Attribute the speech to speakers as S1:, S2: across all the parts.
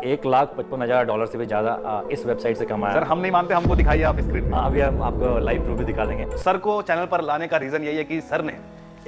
S1: $1,55,000 से भी ज़्यादा इस वेबसाइट से कमाया।
S2: सर हम नहीं मानते, हमको दिखाइए आप स्क्रीन पे।
S1: अभी हम आपको लाइव प्रूफ भी दिखा देंगे।
S2: सर को चैनल पर लाने का रीजन यही है कि सर ने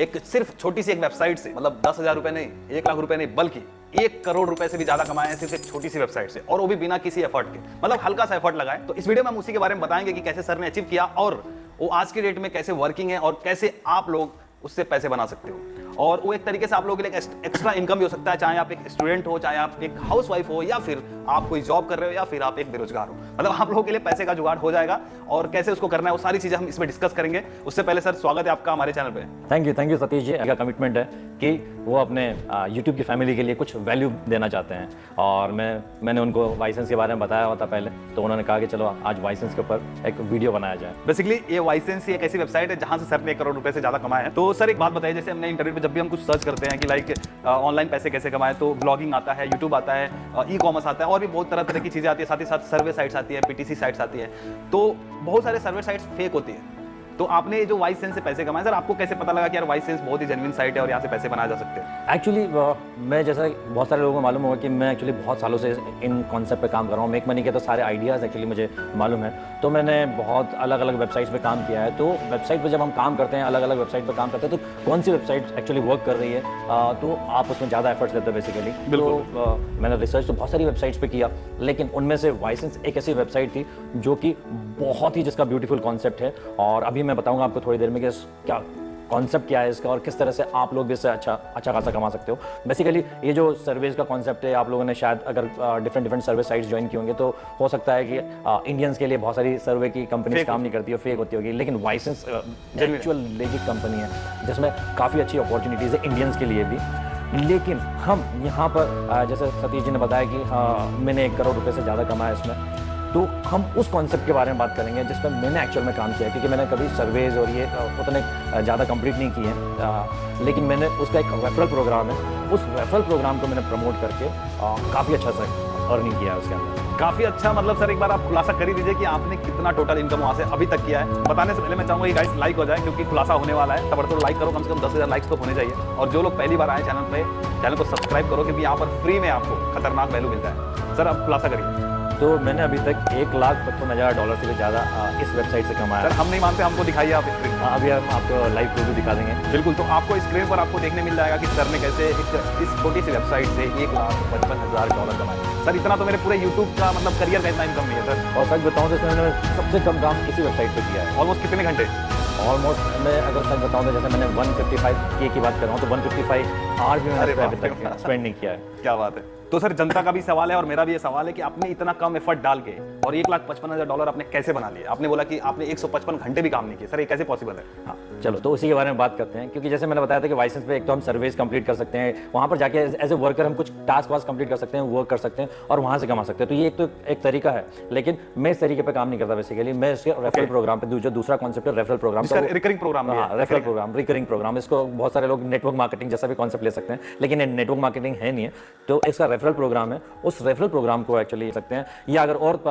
S2: एक सिर्फ छोटी सी एक वेबसाइट से, मतलब 10,000 रुपए नहीं, 1 लाख रुपए नहीं, बल्कि 1 करोड़ रुपए से भी ज्यादा कमाए हैं सिर्फ एक छोटी सी वेबसाइट से, और वो भी बिना किसी एफर्ट के, मतलब हल्का सा एफर्ट लगाए। तो इस वीडियो में हम उसी के बारे में बताएंगे कि कैसे सर ने अचीव किया और वो आज के डेट में कैसे वर्किंग है और कैसे आप लोग उससे पैसे बना सकते हो। और वो एक तरीके से आप लोगों के लिए एक्स्ट्रा इनकम भी हो सकता है, चाहे आप एक स्टूडेंट हो, चाहे आप एक हाउसवाइफ हो, या फिर आप कोई जॉब कर रहे हो, या फिर आप एक बेरोजगार हो। मतलब आप लोगों के लिए पैसे का जुगाड़ हो जाएगा और कैसे उसको करना है वो सारी चीजें हम इसमें डिस्कस करेंगे। उससे पहले सर स्वागत है आपका हमारे चैनल पे।
S1: थैंक यू सतीश जी का कमिटमेंट है कि वो अपने यूट्यूब की फैमिली के लिए कुछ वैल्यू देना चाहते हैं, और मैंने उनको वाइसेंस के बारे में बताया हुआ था पहले, तो उन्होंने कहा कि चलो आज वाइसेंस के ऊपर एक वीडियो बनाया जाए।
S2: बेसिकली ये वाइसेंस एक ऐसी वेबसाइट है जहां से सर ने 1 करोड़ रुपए से ज्यादा कमाए हैं। तो सर एक बात बताइए, जैसे हमने इंटरनेट पे जब भी हम कुछ सर्च करते हैं कि लाइक ऑनलाइन पैसे कैसे कमाए, तो ब्लॉगिंग आता है, यूट्यूब आता है, ई कॉमर्स आता है, और भी बहुत तरह की चीजें आती है, साथ ही साथ सर्वे साइट्स आती है, पीटीसी साइट्स आती है। तो बहुत सारे सर्वे साइट्स फेक होती है। तो आपने जो वाइसेंस से पैसे कमाए, सर आपको कैसे पता लगा कि यार वाइसेंस बहुत ही जेन्युइन साइट है और यहाँ से पैसे बनाए जा सकते हैं?
S1: एक्चुअली मैं, जैसा बहुत सारे लोगों को मालूम होगा कि मैं एक्चुअली बहुत सालों से इन कॉन्सेप्ट पे काम कर रहा हूँ। मेक मनी के तो सारे आइडियाज़ एक्चुअली मुझे मालूम है, तो मैंने बहुत अलग अलग वेबसाइट्स पे काम किया है। तो वेबसाइट पे जब हम काम करते हैं, अलग अलग वेबसाइट पे काम करते हैं, तो कौन सी वेबसाइट एक्चुअली वर्क कर रही है, तो आप उसमें ज़्यादा एफर्ट्स देते हो बेसिकली। तो मैंने रिसर्च तो बहुत सारी वेबसाइट्स पे किया, लेकिन उनमें से वाइसेंस एक ऐसी वेबसाइट थी जो कि बहुत ही, जिसका ब्यूटीफुल कॉन्सेप्ट है, और अभी मैं बताऊँगा आपको थोड़ी देर में कि क्या कॉन्सेप्ट क्या है इसका और किस तरह से आप लोग भी इससे अच्छा खासा कमा सकते हो। बेसिकली ये जो सर्विस का कॉन्सेप्ट है, आप लोगों ने शायद अगर डिफरेंट सर्विस साइट्स ज्वाइन की होंगे तो हो सकता है कि इंडियंस के लिए बहुत सारी सर्वे की कंपनीज काम नहीं करती है, फेक होती होगी, लेकिन वाइसेंस एक्चुअल लेजिट कंपनी है जिसमें काफ़ी अच्छी अपॉर्चुनिटीज़ है इंडियंस के लिए भी। लेकिन हम यहाँ पर जैसे सतीश जी ने बताया कि हाँ मैंने 1 करोड़ रुपये से ज़्यादा कमाया इसमें, तो हम उस कॉन्सेप्ट के बारे में बात करेंगे जिस पर मैंने एक्चुअल में काम किया है, क्योंकि मैंने कभी सर्वेज और ये उतने ज़्यादा कंप्लीट नहीं किए हैं, लेकिन मैंने उसका एक रेफरल प्रोग्राम है, उस रेफरल प्रोग्राम को मैंने प्रमोट करके काफ़ी अच्छा सा अर्निंग किया है उसके अंदर।
S2: काफी अच्छा, मतलब सर एक बार आप खुलासा कर ही दीजिए कि आपने कितना टोटल इनकम वहां से अभी तक किया है। बताने से पहले मैं चाहूंगा कि गाइस लाइक हो जाए, क्योंकि खुलासा होने वाला है। तब तो लाइक करो, कम से कम 10,000 लाइक्स तो होने चाहिए। और जो लोग पहली बार आए चैनल को सब्सक्राइब करो, क्योंकि यहाँ पर फ्री में आपको खतरनाक वैल्यू मिलता है। सर अब खुलासा करिए।
S1: तो मैंने अभी तक $1,55,000 से भी ज़्यादा इस वेबसाइट से कमाया।
S2: सर हम नहीं मानते, हमको दिखाइए आप स्क्रीन।
S1: अभी हम आपको लाइव प्रूफ भी दिखा देंगे।
S2: बिल्कुल, तो आपको स्क्रीन पर आपको देखने मिल जाएगा कि सर ने कैसे इस छोटी सी वेबसाइट से $1,55,000 कमाए। सर इतना तो मेरे पूरे यूट्यूब का मतलब करियर का इतना इनकम नहीं है सर।
S1: और सच बताऊँ तो इसमें मैंने सबसे कम काम इसी वेबसाइट पर किया है।
S2: ऑलमोस्ट कितने घंटे?
S1: ऑलमोस्ट मैं अगर सच बताऊँ तो जैसे मैंने 155K की बात कर रहा हूँ, तो 155 आवर्स भी मैंने अभी तक स्पेंड नहीं किया है।
S2: क्या बात है। तो सर जनता का भी सवाल है और मेरा भी ये सवाल है कि आपने इतना कम एफर्ट डाल के और $1,55,000 आपने कैसे बना लिया? आपने बोला कि आपने 155 घंटे भी काम नहीं किए, सर ये कैसे पॉसिबल है?
S1: हाँ चलो, तो उसी के बारे में बात करते हैं, क्योंकि जैसे मैंने बताया था कि वाइसेंस पे एक तो हम सर्विस कंप्लीट कर सकते हैं, वहाँ पर जाके एज ए वर्कर हम कुछ टास्क वास्क कंप्लीट कर सकते हैं, वर्क कर सकते हैं और वहाँ से कमा सकते हैं। तो ये एक तरीका है, लेकिन मैं इस तरीके पर काम नहीं करता। बेसिकली मैं इसके रेफरल प्रोग्राम पे, जो दूसरा कॉन्सेप्ट है referral program,
S2: recurring program,
S1: referral program, recurring program, इसको बहुत सारे लोग नेटवर्क मार्केटिंग जैसा भी कॉन्सेप्ट ले सकते हैं, लेकिन नेटवर्क मार्केटिंग है नहीं है, तो इसका रेफरल प्रोग्राम है। उस रेफरल प्रोग्राम को एक्चुअली सकते हैं, या अगर और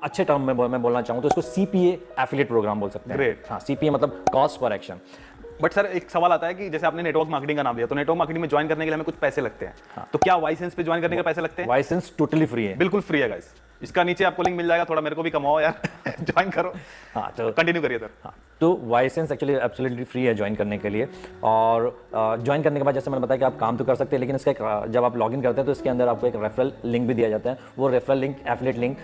S1: अच्छे टर्म में मैं बोलना चाहूँ तो इसको CPA एफिलिएट प्रोग्राम बोल सकते हैं।
S2: ग्रेट।
S1: हाँ, CPA मतलब cost per action.
S2: But sir एक सवाल आता है कि जैसे आपने नेटवर्क मार्केटिंग का नाम दिया, तो नेटवर्क मार्केटिंग में ज्वाइन करने के लिए हमें कुछ पैसे लगते हैं। हाँ। तो क्या वाइसेंस पे ज्वाइन करने के पैसे लगते हैं?
S1: वाइसेंस टोटली फ्री है,
S2: बिल्कुल फ्री है गाइस। इसका नीचे आपको लिंक मिल जाएगा, थोड़ा मेरे को भी कमाओ यार ज्वाइन करो।
S1: हाँ तो
S2: कंटिन्यू करिए सर।
S1: हाँ, तो वाइसेंस एक्चुअली एब्सोल्युटली फ्री है ज्वाइन करने के लिए। और ज्वाइन करने के बाद जैसे मैंने बताया कि आप काम तो कर सकते हैं, लेकिन इसका जब आप लॉगिन करते हैं तो इसके अंदर आपको एक रेफरल लिंक भी दिया जाता है। वो रेफरल लिंक, एफिलिएट लिंक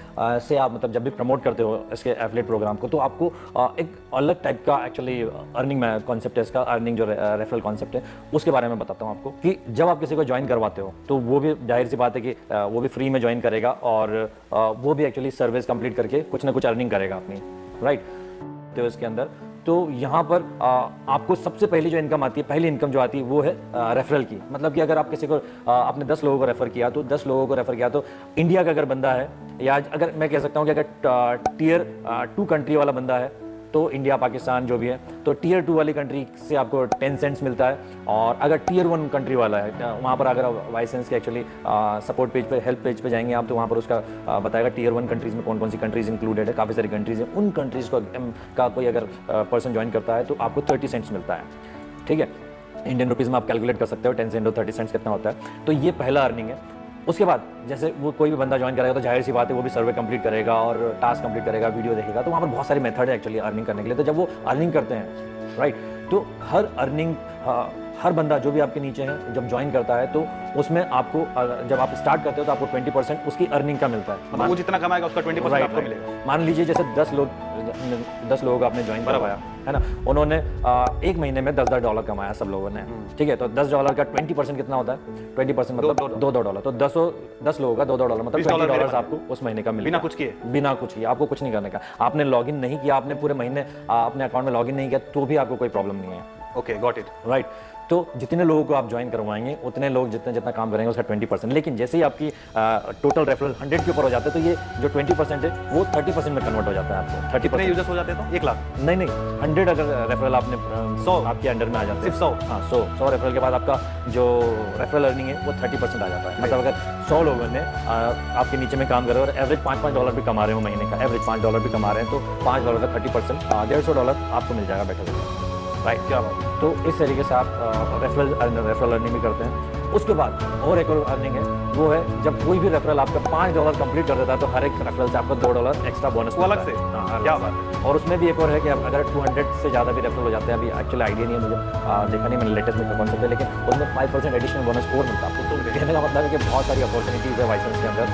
S1: से आप मतलब जब भी प्रमोट करते हो इसके एफिलिएट प्रोग्राम को, तो आपको एक अलग टाइप का एक्चुअली अर्निंग में कॉन्सेप्ट है इसका। अर्निंग जो रेफरल कॉन्सेप्ट है उसके बारे में बताता हूँ आपको, कि जब आप किसी को ज्वाइन करवाते हो तो वो भी जाहिर सी बात है कि वो भी फ्री में ज्वाइन करेगा, और वो भी एक्चुअली सर्विस कंप्लीट करके कुछ ना कुछ अर्निंग करेगा अपनी, राइट। तो इसके अंदर तो यहाँ पर आपको सबसे पहली जो इनकम आती है, पहली इनकम जो आती है वो है रेफरल की। मतलब कि अगर आप किसी को आपने 10 लोगों को रेफर किया, तो 10 लोगों को रेफर किया तो इंडिया का अगर बंदा है, या अगर मैं कह सकता हूँ कि अगर टियर 2 कंट्री वाला बंदा है, तो इंडिया पाकिस्तान जो भी है, तो टियर 2 वाली कंट्री से आपको 10 सेंट्स मिलता है। और अगर टियर 1 कंट्री वाला है, वहाँ पर अगर वाइसेंस के एक्चुअली सपोर्ट पेज पे, हेल्प पेज पे जाएंगे आप, तो वहाँ पर उसका बताएगा टियर 1 कंट्रीज़ में कौन कौन सी कंट्रीज़ इंक्लूडेड है। काफ़ी सारी कंट्रीज़ हैं, उन कंट्रीज़ का कोई अगर पर्सन ज्वाइन करता है तो आपको 30 सेंट्स मिलता है, ठीक है। इंडियन रुपीज़ में आप कैलकुलेट कर सकते हो 10 सेंट और 30 सेंट्स कितना होता है। तो ये पहला अर्निंग है। उसके बाद जैसे वो कोई भी बंदा ज्वाइन करेगा तो जाहिर सी बात है वो भी सर्वे कंप्लीट करेगा और टास्क कंप्लीट करेगा, वीडियो देखेगा, तो वहाँ पर बहुत सारे मेथड है एक्चुअली अर्निंग करने के लिए। तो जब वो अर्निंग करते हैं राइट, तो हर बंदा जो भी आपके नीचे है जब ज्वाइन करता है तो उसमें आपको जब आप स्टार्ट करते हो तो आपको 20% उसकी अर्निंग का मिलता है।
S2: मतलब वो जितना कमाएगा उसका 20% आपको मिलेगा।
S1: मान लीजिए जैसे 10 लोग आपने ज्वाइन करवाया है ना, उन्होंने एक महीने में $10 कमाया सब लोगों ने, ठीक है, तो $10 का 20% कितना होता है? 20% मतलब $2 तो 10 लोगों का $2 मतलब $20 आपको उस महीने का मिलेगा, बिना कुछ किए। आपको कुछ नहीं करने का, आपने लॉगिन नहीं किया, आपने पूरे महीने अपने अकाउंट में लॉगिन नहीं किया तो भी आपको कोई प्रॉब्लम नहीं है।
S2: Okay, got it,
S1: right. तो जितने लोगों को आप ज्वाइन करवाएंगे उतने लोग जितना काम करेंगे उसका 20%। लेकिन जैसे ही आपकी टोटल रेफरल 100 के ऊपर हो जाते हैं तो ये जो 20% है वो 30% में कन्वर्ट हो जाता है आपको। 30%
S2: यूजर्स हो जाते हैं तो 1 लाख
S1: नहीं 100 अगर रेफरल आपने 100 आपके अंडर में आ जाते हैं,
S2: सिर्फ 100,
S1: हाँ 100 रेफरल के बाद आपका जो रेफरल अर्निंग है वो 30% आ जाता है। मतलब अगर 100 लोगों ने आपके नीचे में काम करे और एवरेज $5 भी कमा रहे हो महीने का, एवरेज $5 भी कमा रहे हैं तो $5 का 30% $150 आपको मिल जाएगा बैठे राइट। क्या बात। तो इस तरीके से आप रेफरल अर्निंग भी करते हैं। उसके बाद और एक और अर्निंग है, वो है जब कोई भी रेफरल आपका $5 कंप्लीट कर देता है तो हर एक रेफरल से आपको $2 एक्स्ट्रा बोनस
S2: अलग से।
S1: हाँ,
S2: क्या बात।
S1: और उसमें भी एक और है कि अगर 200 से ज़्यादा भी रेफरल हो जाते हैं, अभी एक्चुअली आइडिया नहीं है मुझे, देखा नहीं मैंने लेटेस्ट में कौन से, लेकिन उसमें 5% एडिशनल बोनस और मिलता है आपको। तो कहने का मतलब है कि बहुत सारी अपॉर्चुनिटीज़ है वाइसेंस के अंदर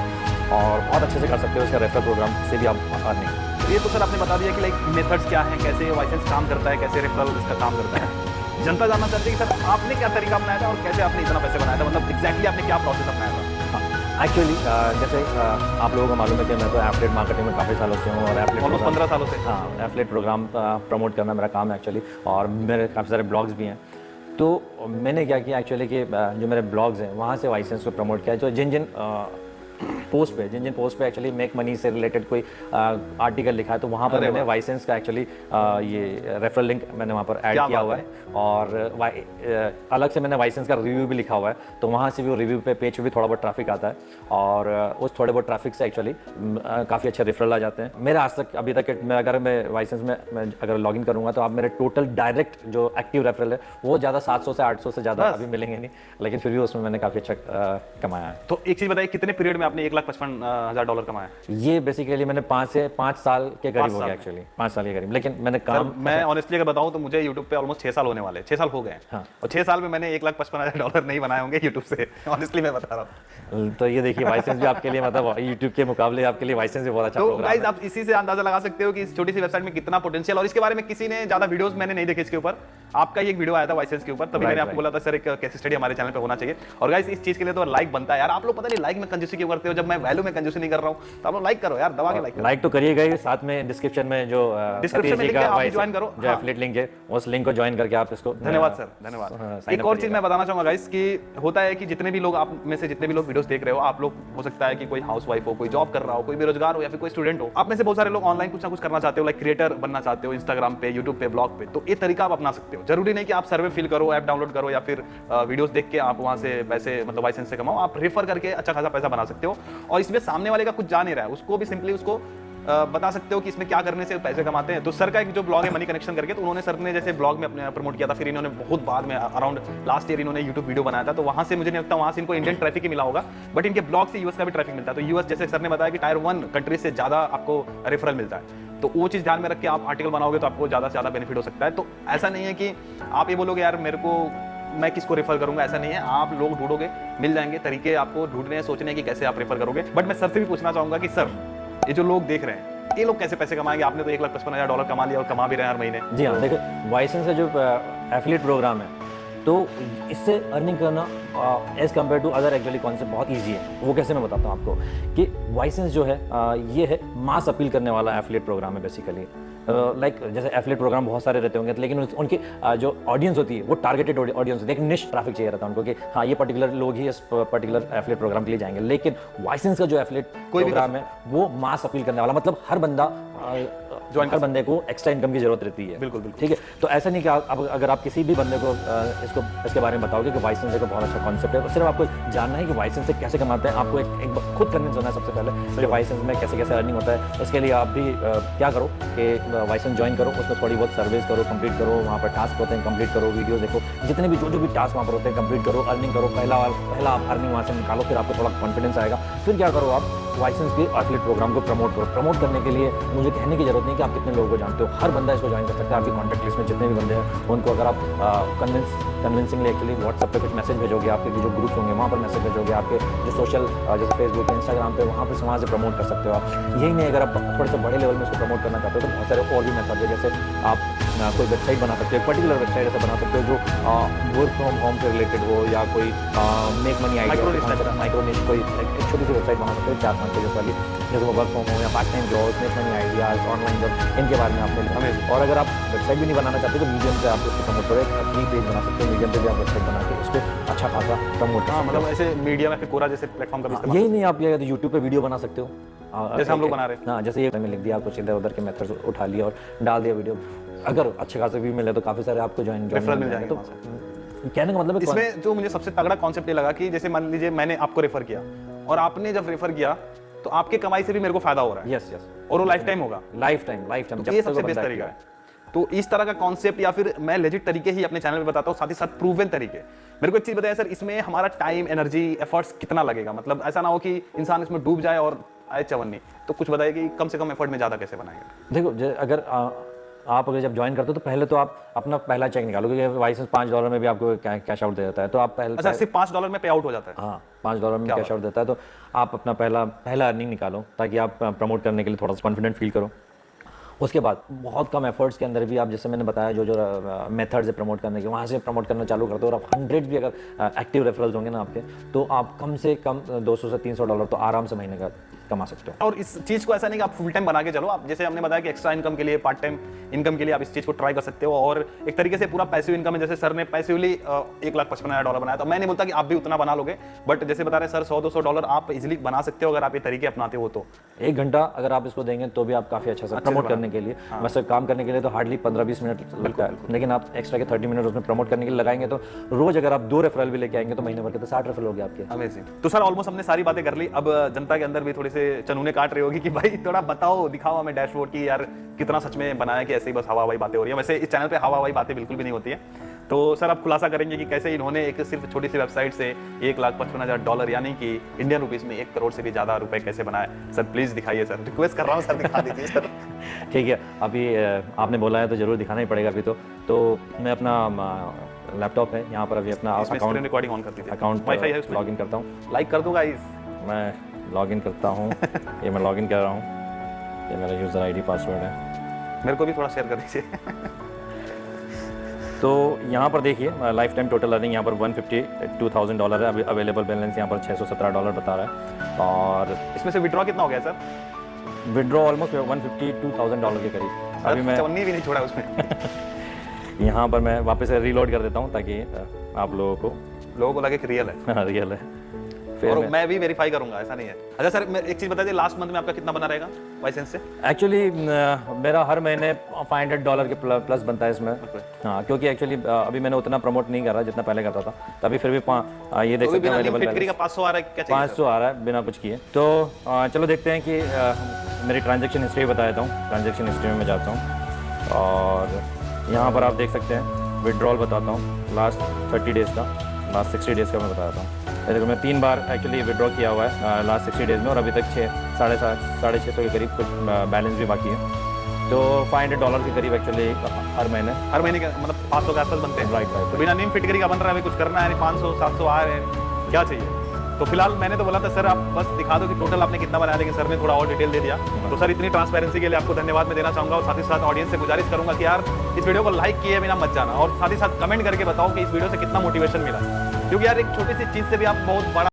S1: और बहुत अच्छे से कर सकते हो उसका रेफरल प्रोग्राम से भी आप अर्निंग।
S2: ये तो सर आपने बता दिया कि लाइक मेथड्स क्या हैं, कैसे वाइसेंस काम करता है, कैसे रेफरल इसका काम करता है। जनता जानना चाहती है कि सर आपने क्या तरीका अपनाया था और कैसे आपने इतना पैसे बनाया था, मतलब एग्जैक्टली आपने क्या प्रोसेस अपनाया था?
S1: एक्चुअली जैसे आप लोगों को मालूम है कि मैं तो एफिलिएट मार्केटिंग में काफ़ी सालों से हूँ और एफिलिएट
S2: ऑलमोस्ट 15 सालों से।
S1: हाँ, एफिलिएट प्रोग्राम प्रमोट करना मेरा काम है एक्चुअली, और मेरे काफ़ी सारे ब्लॉग्स भी हैं। तो मैंने क्या किया एक्चुअली कि जो मेरे ब्लॉग्स हैं वहाँ से वाइसेंस को प्रमोट किया। तो जिन पोस्ट पे एक्चुअली मेक मनी से रिलेटेड कोई आर्टिकल लिखा है तो वहाँ पर मैंने वाइसेंस का एक्चुअली ये रेफरल लिंक मैंने वहाँ पर ऐड किया हुआ है, और अलग से मैंने वाइसेंस का रिव्यू भी लिखा हुआ है। तो वहाँ से भी वो रिव्यू पे पेज पे भी थोड़ा बहुत ट्रैफिक आता है और उस थोड़े बहुत ट्रैफिक से एक्चुअली काफ़ी अच्छे रेफरल आ जाते हैं। मेरे आज तक अभी तक अगर मैं वाइसेंस में अगर लॉगिन करूँगा तो आप मेरे टोटल डायरेक्ट जो एक्टिव रेफरल है वो ज़्यादा 700 से 800 से ज़्यादा अभी मिलेंगे नहीं, लेकिन फिर भी उसमें मैंने काफ़ी अच्छा कमाया है।
S2: तो एक चीज़ बताइए, कितने पीरियड में आपने $1,55,000 कमाया?
S1: ये बेसिकली मैंने 5 से 5 साल के करीब हो गया एक्चुअली, 5 साल के करीब। लेकिन मैंने काम,
S2: मैं ऑनेस्टली अगर बताऊं तो मुझे यूट्यूब पे ऑलमोस्ट 6 साल होने वाले, 6 साल हो गए। हाँ। और 6 साल में मैंने $1,55,000 नहीं बनाए होंगे यूट्यूब से, ऑनेस्टली मैं बता रहा हूँ।
S1: तो ये देखिए वाइसेंस भी आपके लिए मतलब यूट्यूब के मुकाबले आपके लिए वाइसेंस भी बहुत अच्छा
S2: प्रोग्राम है। तो गाइस आप इसी से अंदाजा लगा सकते हो कि इस छोटी सी वेबसाइट में कितना पोटेंशियल, और इसके बारे में किसी ने ज्यादा वीडियोस मैंने नहीं देखे इसके ऊपर। आपका ही एक वीडियो आया था वाइसेंस के ऊपर, तभी मैंने आपको बोला था सर एक केस स्टडी हमारे चैनल पे होना चाहिए। और गाइस इस चीज के लिए तो लाइक बनता है यार। आप लोग पता नहीं लाइक में कंजूसी क्यों करते हो, जब मैं वैल्यू में कंजूसी नहीं कर रहा हूं तो आप लोग लाइक करो यार, दबा के लाइक
S1: तो करिएगा ही। साथ में डिस्क्रिप्शन में जो
S2: डिस्क्रिप्शन में लिंक है, आप ज्वाइन करो,
S1: जो एफिलिएट लिंक है उस लिंक को ज्वाइन करके आप इसको।
S2: धन्यवाद सर, धन्यवाद। एक और चीज मैं बताना चाहूंगा गाइस कि होता है कि जितने भी लोग आप में से जितने भी लोग वीडियोस देख रहे हो, आप लोग हो सकता है कि कोई हाउसवाइफ हो, कोई जॉब कर रहा हो, कोई बेरोजगार हो या फिर कोई स्टूडेंट हो। आप में से बहुत सारे लोग ऑनलाइन कुछ ना कुछ करना चाहते हो, लाइक क्रिएटर बनना चाहते हो, इंस्टाग्राम पे, यूट्यूब पे, ब्लॉग पे। तो ये तरीका आप अपना सकते हो। जरूरी नहीं कि आप सर्वे फिल करो, ऐप डाउनलोड करो या फिर वीडियोस देख के आप वहां से पैसे मतलब वाइसेंस से कमाओ। आप रेफर करके अच्छा खासा पैसा बना सकते हो। और इसमें सामने वाले का कुछ जा नहीं रहा है, उसको भी सिंपली उसको बता सकते हो कि इसमें क्या करने से पैसे कमाते हैं। तो सर का एक जो ब्लॉग है मनी कनेक्शन करके, तो उन्होंने सर ने जैसे ब्लॉग में अपने प्रमोट किया था, फिर इन्होंने बहुत बाद में अराउंड लास्ट ईयर इन्होंने यूट्यूब वीडियो बनाया था। तो वहां से मुझे नहीं लगता वहां से इनको इंडियन ट्रैफिक ही मिला होगा, बट इनके ब्लॉग से यूएस का भी ट्रैफिक मिलता है। तो यूएस जैसे सर ने बताया कि टायर 1 कंट्री से ज्यादा आपको रेफरल मिलता है। तो वो चीज़ ध्यान में रख के आप आर्टिकल बनाओगे तो आपको ज़्यादा से ज़्यादा बेनिफिट हो सकता है। तो ऐसा नहीं है कि आप ये बोलोगे यार मेरे को मैं किसको रेफर करूंगा, ऐसा नहीं है। आप लोग ढूंढोगे, मिल जाएंगे तरीके आपको ढूंढने हैं, सोचने की कैसे आप रेफर करोगे। बट मैं सर से भी पूछना चाहूंगा कि सर ये जो लोग देख रहे हैं ये लोग कैसे पैसे कमाएंगे? आपने तो $1,55,000 कमा लिया और कमा भी रहे हैं हर महीने।
S1: जी हाँ, देखो वाइसेंस का जो एफिलिएट प्रोग्राम है तो इससे अर्निंग करना as compare to other actually concept बहुत ईजी है। वो कैसे मैं बताता हूँ आपको कि वाइसेंस जो है ये है मास अपील करने वाला एफिलिएट प्रोग्राम है बेसिकली। लाइक जैसे एफिलिएट प्रोग्राम बहुत सारे रहते होंगे, लेकिन उनकी जो ऑडियंस होती है वो टारगेटेड ऑडियंस होती है। एक निश ट्रैफिक चाहिए रहता है उनको कि हाँ ये पर्टिकुलर लोग ही इस पर्टिकुलर एफिलिएट प्रोग्राम के लिए जाएंगे। लेकिन वाइसेंस का जो एफिलिएट प्रोग्राम है वो मास अपील करने वाला, मतलब हर बंदा
S2: Join कर
S1: हर बंदे को एक्स्ट्रा इनकम की जरूरत रहती है।
S2: बिल्कुल, बिल्कुल।
S1: ठीक है, तो ऐसा नहीं कि अब अगर आप किसी भी बंदे को इसके बारे में बताओगे कि वाइसेंस एक बहुत अच्छा कॉन्सेप्ट है, और सिर्फ आपको जानना है कि वाइसेंस से कैसे कमाते हैं, आपको एक खुद कन्विंस होना है सबसे पहले कि वाइसेंस में कैसे कैसे अर्निंग होता है। इसके लिए आप भी क्या करो कि वाइसेंस ज्वाइन करो, उसमें थोड़ी बहुत सर्विस करो, कंप्लीट करो, वहाँ पर टास्क होते हैं कंप्लीट करो, वीडियो देखो, जितने भी जो भी टास्क वहाँ पर होते हैं कंप्लीट करो, अर्निंग करो, पहला आप अर्निंग वहाँ से निकालो, फिर आपको थोड़ा कॉन्फिडेंस आएगा। फिर क्या करो, आप वाइसेंस के एफिलिएट प्रोग्राम को प्रमोट करो। प्रमोट करने के लिए मुझे कहने की जरूरत नहीं कि आप कितने लोगों को जानते हो, हर बंदा इसको ज्वाइन कर सकता है। आपकी कॉन्टैक्ट लिस्ट में जितने भी बंदे हैं उनको अगर आप कन्विंसिंगली एक्चुअली व्हाट्सएप पे कुछ मैसेज भेजोगे, आपके जो ग्रुप्स होंगे वहाँ पर मैसेज भेजोगे, आपके जो सोशल जैसे फेसबुक इंस्टाग्राम पे वहाँ पर वहाँ से प्रमोट कर सकते हो आप। यही नहीं, अगर आप थोड़े से बड़े लेवल में इसको प्रमोट करना चाहते हो तो बहुत सारे और भी मेथड है, जैसे आप कोई वेबसाइट बना सकते हो, पर्टिकुलर वेबसाइट ऐसा बना सकते हो जो वर्क फ्रॉम होम से रिलेटेड हो, या कोई मेक मनी आइडिया माइक्रोनिश कोई एक छोटी सी वेबसाइट बना सकते हो 4-5 पेजेस वाली, जैसे वो वर्क फ्रॉम होम या part time job, make money ideas, online job, इनके बारे में आपने हमें। और अगर आप वेबसाइट भी नहीं बनाना चाहते तो मीडियम से आप उसको प्रमोट करो, एक फ्री पेज बना सकते हो, मीडियम पे भी आप वेबसाइट बना के उसको अच्छा खासा प्रमोट कर सकते हो।
S2: मतलब ऐसे मीडिया में फिर कोरा जैसे प्लेटफॉर्म का भी इस्तेमाल
S1: यही नहीं, आप ये यूट्यूब पे वीडियो बना सकते हो,
S2: जैसे हम लोग बना रहे हैं।
S1: हाँ, जैसे ये मैंने लिख दिया, कुछ इधर उधर के मेथड्स उठा लिया और डाल दिया वीडियो, अगर अच्छे खासे व्यू मिले तो काफ़ी सारे आपको
S2: रेफरल मिल जाएंगे।
S1: तो कहने का मतलब है
S2: इसमें जो मुझे सबसे तगड़ा कॉन्सेप्ट ये लगा कि जैसे मान लीजिए मैंने आपको रेफर किया और आपने जब रेफर किया तो आपके कमाई से भी मेरे को फायदा हो रहा है।
S1: यस यस,
S2: और वो लाइफ टाइम होगा,
S1: लाइफ टाइम
S2: ये सबसे बेस्ट तरीका है। तो इस तरह का कॉन्सेप्ट या फिर मैं लेजिट तरीके ही अपने चैनल पे बताता हूँ, साथ ही साथ प्रूवन तरीके। मेरे को एक चीज बताया सर, इसमें हमारा टाइम, एनर्जी, एफर्ट्स कितना लगेगा? मतलब ऐसा ना हो कि इंसान इसमें डूब जाए और आए चवन्नी। तो कुछ बताइए कि कम से कम एफर्ट में ज्यादा कैसे बनाएंगे?
S1: देखो, अगर आप अगर जब ज्वाइन करते हो तो पहले तो आप अपना पहला चेक निकालो, क्योंकि वाइसेंस $5 में भी आपको कैश आउट दे देता है। तो आप पहले,
S2: अच्छा, सिर्फ $5 में पे आउट हो जाता है?
S1: हाँ, $5 में कैश आउट देता है। तो आप अपना पहला अर्निंग निकालो, ताकि आप प्रमोट करने के लिए थोड़ा सा कॉन्फिडेंट फील करो। उसके बाद बहुत कम एफर्ट्स के अंदर भी आप, जैसे मैंने बताया, जो मेथड्स है प्रमोट करने के, वहाँ से प्रमोट करना चालू करते हो, और आप 100 भी अगर एक्टिव रेफरल्स होंगे ना आपके, तो आप कम से कम $200 से $300 तो आराम से महीने का कमा सकते हो।
S2: और इस चीज को ऐसा नहीं कि आप फुल टाइम बना के चलो, आप जैसे हमने बताया कि एक्स्ट्रा इनकम के लिए, पार्ट टाइम इनकम के लिए आप इस चीज को ट्राई कर सकते हो। और एक तरीके से पूरा पैसिव इनकम है, जैसे सर ने पैसिवली $1,55,000 बनाया, तो मैं नहीं बोलता कि आप भी उतना बना लोगे, बट जैसे बता रहे सर $100-200 आप इजिली बना सकते हो अगर आप ये तरीके अपनाते हो। तो
S1: 1 घंटा अगर आप इसको देंगे तो भी आप काफ़ी अच्छा प्रमोट करने के लिए, वैसे काम करने के लिए तो हार्डली 15-20 मिनट लगता है, लेकिन आप एक्स्ट्रा के 30 मिनट उसमें प्रमोट करने के लिए लगाएंगे तो रोज अगर आप 2 रेफरल भी लेके आएंगे तो महीने भर के तो 60 रेफरल हो गए आपके।
S2: अमेजिंग। तो सर ऑलमोस्ट हमने सारी बातें कर ली। अब जनता के अंदर भी थोड़ी से चनूने काट रही होगी कि भाई थोड़ा बताओ, दिखाओ हमें डैशबोर्ड की, यार कितना सच में बनाया कि ऐसे ही बस हवा हवाई बातें हो रही है। वैसे इस चैनल पे हवा हवाई बातें बिल्कुल भी नहीं होती है। तो सर आप खुलासा करेंगे कि कैसे इन्होंने एक सिर्फ छोटी सी वेबसाइट से $1,55,000 यानी कि इंडियन रुपीस में 1 करोड़ से भी ज्यादा रुपए कैसे बनाए? सर प्लीज दिखाइए, सर रिक्वेस्ट कर रहा हूँ, सर दिखा दीजिए सर।
S1: ठीक है, अभी आपने बोला है तो जरूर दिखाना ही पड़ेगा। अभी तो मैं अपना लैपटॉप है यहाँ पर, अभी अपना
S2: अकाउंट रिकॉर्डिंग ऑन कर दीजिए,
S1: अकाउंट
S2: वाईफाई है उसमें,
S1: लॉगिन करता हूँ।
S2: लाइक कर दूंगा गाइस,
S1: मैं लॉगिन करता हूँ। ये मैं लॉगिन कर रहा हूँ, ये मेरा यूज़र आईडी पासवर्ड है।
S2: मेरे को भी थोड़ा शेयर कर दीजिए।
S1: तो यहाँ पर देखिए, लाइफ टाइम टोटल अर्निंग यहाँ पर $152,000 है। अभी अवेलेबल बैलेंस यहाँ पर $617 बता रहा है। और
S2: इसमें से विड्रॉ कितना हो गया सर?
S1: विड्रॉ ऑलमोस्ट $152,000 के करीब। अभी मैं
S2: चवन्नी भी नहीं छोड़ा उसमें।
S1: यहाँ पर मैं वापस से रीलोड कर देता हूँ ताकि आप लोगों को
S2: लगे कि रियल है।
S1: हाँ, रियल है।
S2: और मैं भी वेरीफाई करूंगा, ऐसा नहीं है। अच्छा सर, मैं एक चीज बता दीजिए, लास्ट मंथ में आपका कितना बना रहेगा लाइसेंस से?
S1: एक्चुअली मेरा हर महीने $500 के प्लस बनता है इसमें। हाँ, क्योंकि एक्चुअली अभी मैंने उतना प्रमोट नहीं कर रहा जितना पहले करता था, तो अभी फिर भी ये देख सकते हैं अवेलेबल
S2: का 500 आ रहा है। क्या
S1: 500 आ रहा है बिना कुछ किए। तो चलो देखते हैं कि मेरी ट्रांजेक्शन हिस्ट्री बता देता हूँ। ट्रांजेक्शन हिस्ट्री में मैं जाता हूँ और यहाँ पर आप देख सकते हैं विड्रॉल बताता हूँ, लास्ट 30 डेज़ का, लास्ट 60 डेज़ का मैं बता देता हूँ। देखो, मैं 3 बार एक्चुअली विड्रॉ किया हुआ है लास्ट 60 डेज़ में, और अभी तक 600-650 के करीब कुछ बैलेंस भी बाकी है। तो $500 के करीब एक्चुअली हर महीने
S2: का मतलब 500 के आसपास बनते हैं।
S1: राइट।
S2: तो बिना नीम फिटकरी का बन रहा है, अभी कुछ करना है नहीं, 500-700 आ रहे हैं, क्या चाहिए? तो फिलहाल मैंने तो बोला था सर आप बस दिखा दो कि टोटल आपने कितना बनाया, लेकिन सर ने थोड़ा और डिटेल दे दिया। तो सर इतनी ट्रांसपेरेंसी के लिए आपको धन्यवाद मैं देना चाहूंगा, और साथ ही साथ ऑडियंस से गुजारिश करूंगा कि यार इस वीडियो को लाइक किए बिना मत जाना, और साथ ही साथ कमेंट करके बताओ कि इस वीडियो से कितना मोटिवेशन मिला, क्योंकि यार एक छोटी सी चीज से भी आप बहुत बड़ा